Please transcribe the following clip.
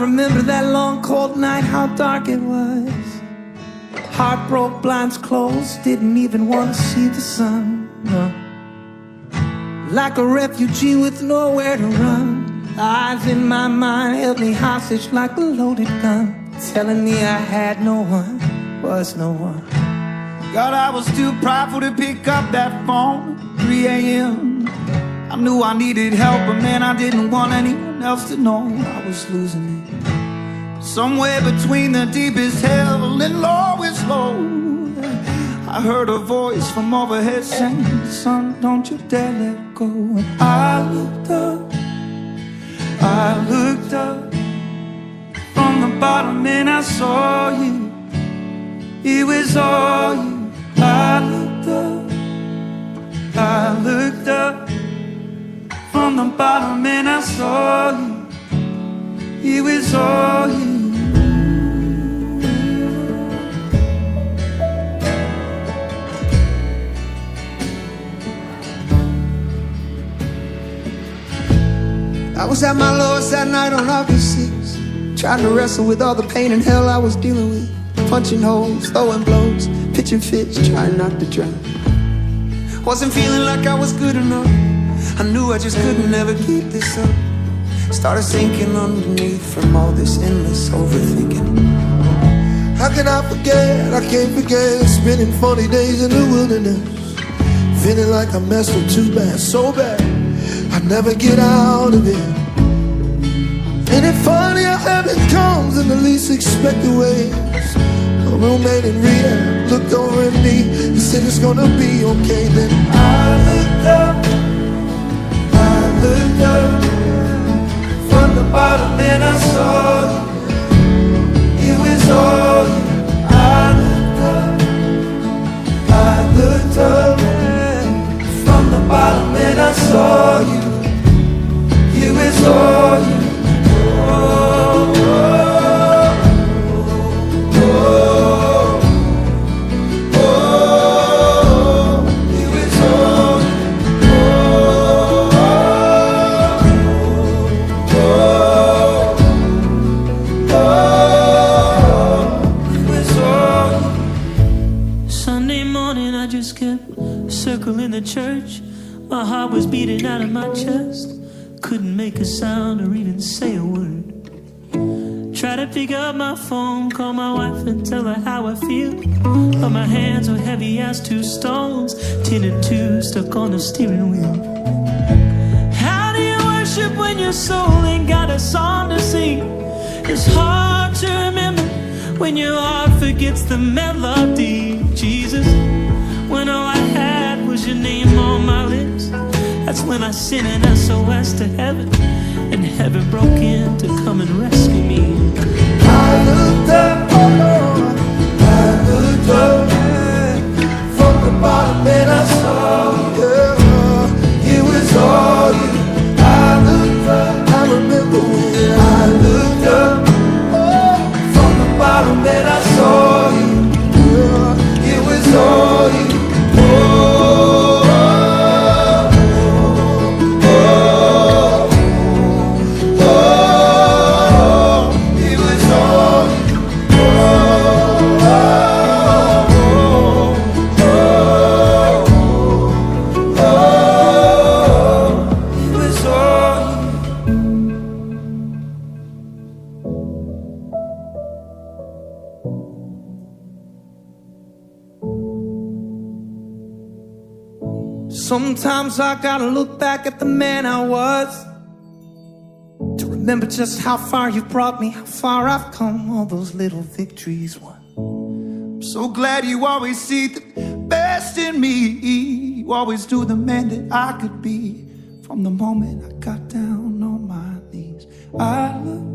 remember that long cold night, how dark it was. Heart broke, blinds closed, didn't even want to see the sun, no. Like a refugee with nowhere to run. Eyes in my mind held me hostage like a loaded gun, telling me I had no one, was no one. God, I was too prideful to pick up that phone at 3 a.m. I knew I needed help, but man, I didn't want anyone else to know I was losing it. Somewhere between the deepest hell and lowest low, I heard a voice from overhead saying, son, don't you dare let go. And I looked up from the bottom and I saw you. It was all you. I looked up from the bottom and I saw you. It was all you. I was at my lowest that night on obvious six, trying to wrestle with all the pain and hell I was dealing with. Punching holes, throwing blows, pitching fits, trying not to drown. Wasn't feeling like I was good enough. I knew I just couldn't ever keep this up. Started sinking underneath from all this endless overthinking. How can I forget? I can't forget spending 40 days in the wilderness, feeling like I messed up too bad, so bad I'd never get out of it. And it's funny how heaven comes in the least expected ways. A roommate in rehab looked over at me and said it's gonna be okay. Then I looked up from the bottom and I saw you. It was all you. I looked up from the bottom and I saw you. It was all you. In the church, my heart was beating out of my chest. Couldn't make a sound or even say a word. Tried to pick up my phone, call my wife and tell her how I feel. But my hands were heavy as 2 stones, 10 and 2 stuck on the steering wheel. How do you worship when your soul ain't got a song to sing? It's hard to remember when your heart forgets the melody. Jesus, when all I had was your name on my lips, that's when I sent an SOS to heaven, and heaven broke in to come and rescue me. I looked up from the bottom and I saw you. It was all you. I looked up, I remember when I looked up from the bottom and I saw you. It was all you. Sometimes I gotta look back at the man I was to remember just how far you brought me, how far I've come, all those little victories won. I'm so glad you always see the best in me. You always do the man that I could be. From the moment I got down on my knees, I looked